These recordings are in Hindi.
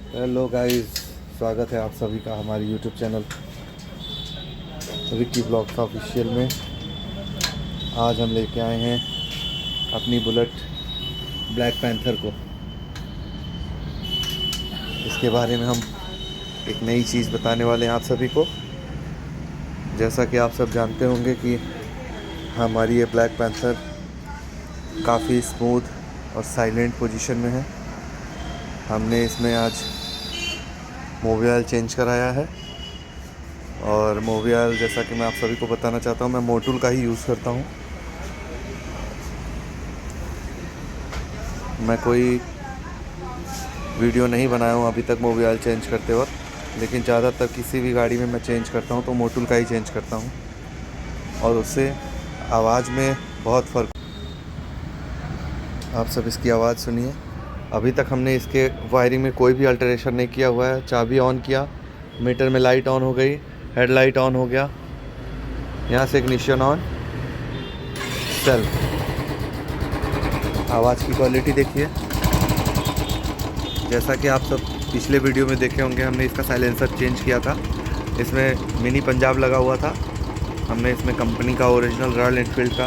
हेलो गाइस, स्वागत है आप सभी का हमारे YouTube channel Vicky blogs official में। आज हम लेके आए हैं अपनी बुलेट ब्लैक पैंथर को। इसके बारे में हम एक नई चीज़ बताने वाले हैं आप सभी को। जैसा कि आप सब जानते होंगे कि हमारी ये ब्लैक पैंथर काफ़ी स्मूथ और साइलेंट पोजीशन में है। हमने इसमें आज मोबियल चेंज कराया है और मोबियल जैसा कि मैं आप सभी को बताना चाहता हूँ, मैं मोटूल का ही यूज़ करता हूँ। मैं कोई वीडियो नहीं बनाया हूँ अभी तक मोबियल चेंज करते वक्त, लेकिन ज़्यादातर किसी भी गाड़ी में मैं चेंज करता हूँ तो मोटूल का ही चेंज करता हूँ और उससे आवाज़ में बहुत फ़र्क। आप सब इसकी आवाज़ सुनिए। अभी तक हमने इसके वायरिंग में कोई भी अल्टरेशन नहीं किया हुआ है। चाबी ऑन किया, मीटर में लाइट ऑन हो गई, हेडलाइट ऑन हो गया, यहाँ से इग्निशन ऑन, सेल्फ। आवाज़ की क्वालिटी देखिए। जैसा कि आप सब पिछले वीडियो में देखे होंगे, हमने इसका साइलेंसर चेंज किया था। इसमें मिनी पंजाब लगा हुआ था। हमने इसमें कंपनी का ओरिजिनल रॉयल एनफील्ड का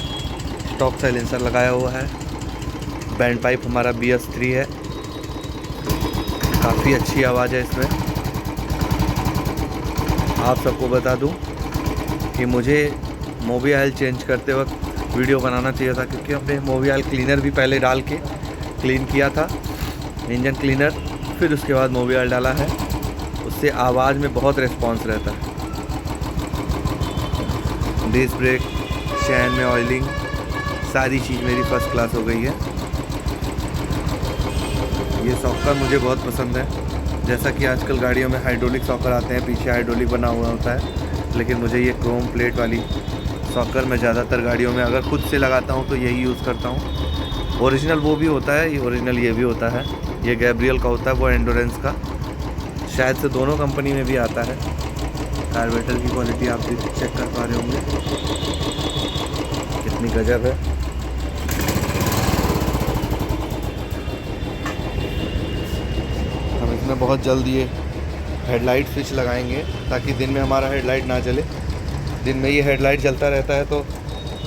स्टॉक साइलेंसर लगाया हुआ है। बैंड पाइप हमारा BS3 है। काफ़ी अच्छी आवाज़ है इसमें। आप सबको बता दूं कि मुझे मोबियल चेंज करते वक्त वीडियो बनाना चाहिए था, क्योंकि हमने मोबियल क्लीनर भी पहले डाल के क्लीन किया था, इंजन क्लीनर, फिर उसके बाद मोबियल डाला है। उससे आवाज़ में बहुत रिस्पांस रहता है। डिस्क ब्रेक, चैन में ऑयलिंग, सारी चीज़ मेरी फर्स्ट क्लास हो गई है। ये सॉकर मुझे बहुत पसंद है। जैसा कि आजकल गाड़ियों में हाइड्रोलिक सॉकर आते हैं, पीछे हाइड्रोलिक बना हुआ होता है, लेकिन मुझे ये क्रोम प्लेट वाली सॉकर मैं ज़्यादातर गाड़ियों में अगर खुद से लगाता हूँ तो यही यूज़ करता हूँ। ओरिजिनल वो भी होता है, ये ओरिजिनल ये भी होता है। ये गैब्रियल का होता है, वो एंडोरेंस का, शायद से दोनों कंपनी में भी आता है। कार्बोरेटर की क्वालिटी आप भी चेक कर पा रहे होंगे कितनी गजब है। हम इसमें बहुत जल्द ये हेडलाइट स्विच लगाएंगे ताकि दिन में हमारा हेडलाइट ना जले। दिन में ये हेडलाइट जलता रहता है तो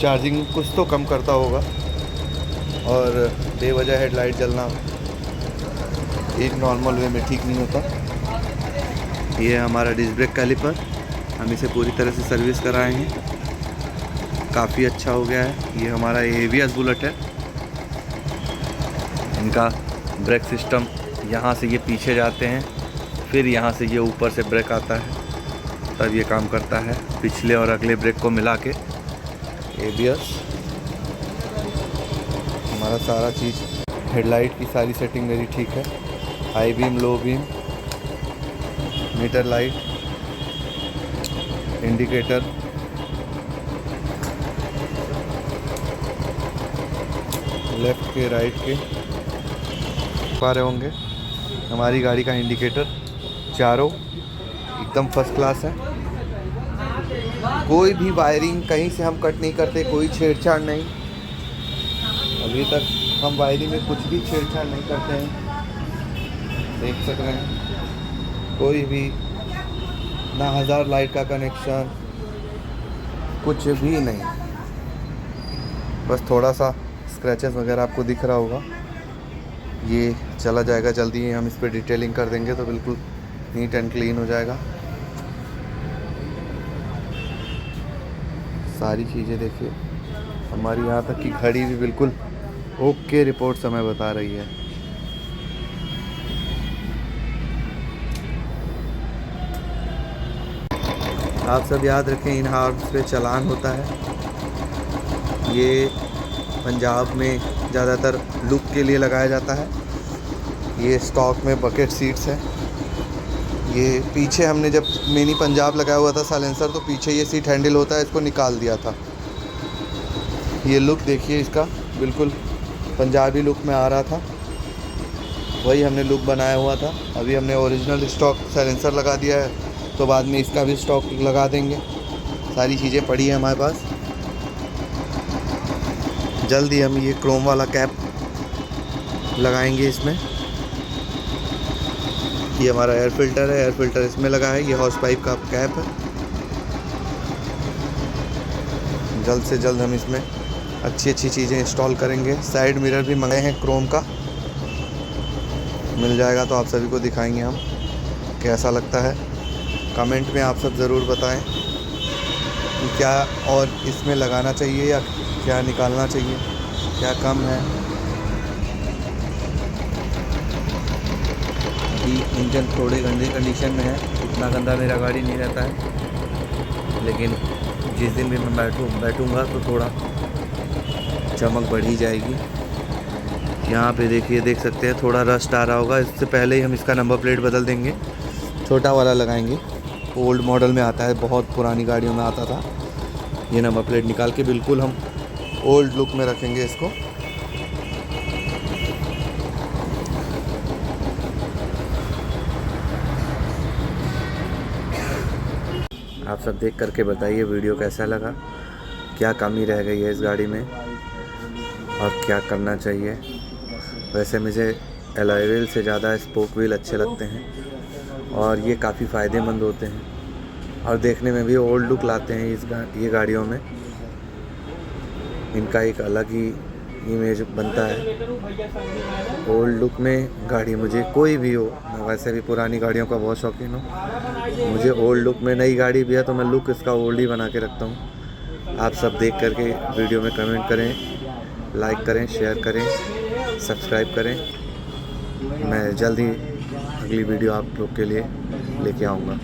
चार्जिंग कुछ तो कम करता होगा, और बेवजह हेडलाइट जलना एक नॉर्मल वे में ठीक नहीं होता। ये हमारा डिस्क ब्रेक कैलिपर, हम इसे पूरी तरह से सर्विस कराए हैं, काफ़ी अच्छा हो गया है। ये हमारा ABS बुलेट है। इनका ब्रेक सिस्टम, यहाँ से ये पीछे जाते हैं, फिर यहाँ से ये ऊपर से ब्रेक आता है, तब ये काम करता है पिछले और अगले ब्रेक को मिला के। ABS हमारा सारा चीज़, हेडलाइट की सारी सेटिंग मेरी ठीक है। High beam, low beam, meter light, indicator, left के राइट के पा रहे होंगे। हमारी गाड़ी का इंडिकेटर चारों एकदम फर्स्ट क्लास है। कोई भी वायरिंग कहीं से हम कट नहीं करते, कोई छेड़छाड़ नहीं। अभी तक हम वायरिंग में कुछ भी छेड़छाड़ नहीं करते हैं, देख सक रहे हैं। कोई भी ना 1000 लाइट का कनेक्शन, कुछ भी नहीं। बस थोड़ा सा स्क्रैचेस वगैरह आपको दिख रहा होगा, ये चला जाएगा जल्दी ही। हम इस पर डिटेलिंग कर देंगे तो बिल्कुल नीट एंड क्लीन हो जाएगा। सारी चीज़ें देखिए। हमारी यहाँ तक की घड़ी भी बिल्कुल ओके रिपोर्ट समय बता रही है। आप सब याद रखें, इन हार्म्स पे चालान होता है। ये पंजाब में ज़्यादातर लुक के लिए लगाया जाता है। ये स्टॉक में बकेट सीट्स है। ये पीछे हमने जब मिनी पंजाब लगाया हुआ था साइलेंसर, तो पीछे ये सीट हैंडल होता है, इसको निकाल दिया था। ये लुक देखिए इसका, बिल्कुल पंजाबी लुक में आ रहा था, वही हमने लुक बनाया हुआ था। अभी हमने ओरिजिनल स्टॉक साइलेंसर लगा दिया है, तो बाद में इसका भी स्टॉक लगा देंगे। सारी चीज़ें पड़ी है हमारे पास। जल्दी हम ये क्रोम वाला कैप लगाएंगे इसमें। ये हमारा एयर फिल्टर है, एयर फिल्टर इसमें लगा है। ये हॉर्स पाइप का कैप है। जल्द से जल्द हम इसमें अच्छी चीज़ें इंस्टॉल करेंगे। साइड मिरर भी मंगाए हैं क्रोम का, मिल जाएगा तो आप सभी को दिखाएंगे हम कैसा लगता है। कमेंट में आप सब ज़रूर बताएं कि क्या और इसमें लगाना चाहिए या क्या निकालना चाहिए, क्या कम है। अभी इंजन थोड़े गंदे कंडीशन में है, इतना गंदा मेरा गाड़ी नहीं रहता है, लेकिन जिस दिन भी मैं बैठूँगा तो थोड़ा चमक बढ़ ही जाएगी। यहाँ पे देखिए, देख सकते हैं थोड़ा रस्ट आ रहा होगा। इससे पहले ही हम इसका नंबर प्लेट बदल देंगे, छोटा वाला लगाएंगे। ओल्ड मॉडल में आता है, बहुत पुरानी गाड़ियों में आता था। ये नंबर प्लेट निकाल के बिल्कुल हम ओल्ड लुक में रखेंगे इसको। आप सब देख करके बताइए वीडियो कैसा लगा, क्या कमी रह गई है इस गाड़ी में और क्या करना चाहिए। वैसे मुझे अलॉय व्हील से ज़्यादा स्पोक व्हील अच्छे लगते हैं और ये काफ़ी फ़ायदेमंद होते हैं और देखने में भी ओल्ड लुक लाते हैं ये गाड़ियों में। इनका एक अलग ही इमेज बनता है ओल्ड लुक में। गाड़ी मुझे कोई भी हो, मैं वैसे भी पुरानी गाड़ियों का बहुत शौकीन हूँ। मुझे ओल्ड लुक में, नई गाड़ी भी है तो मैं लुक इसका ओल्ड ही बना के रखता हूँ। आप सब देख करके वीडियो में कमेंट करें, लाइक करें, शेयर करें, सब्सक्राइब करें। मैं जल्द ही अगली वीडियो आप लोग के लिए लेके आऊँगा।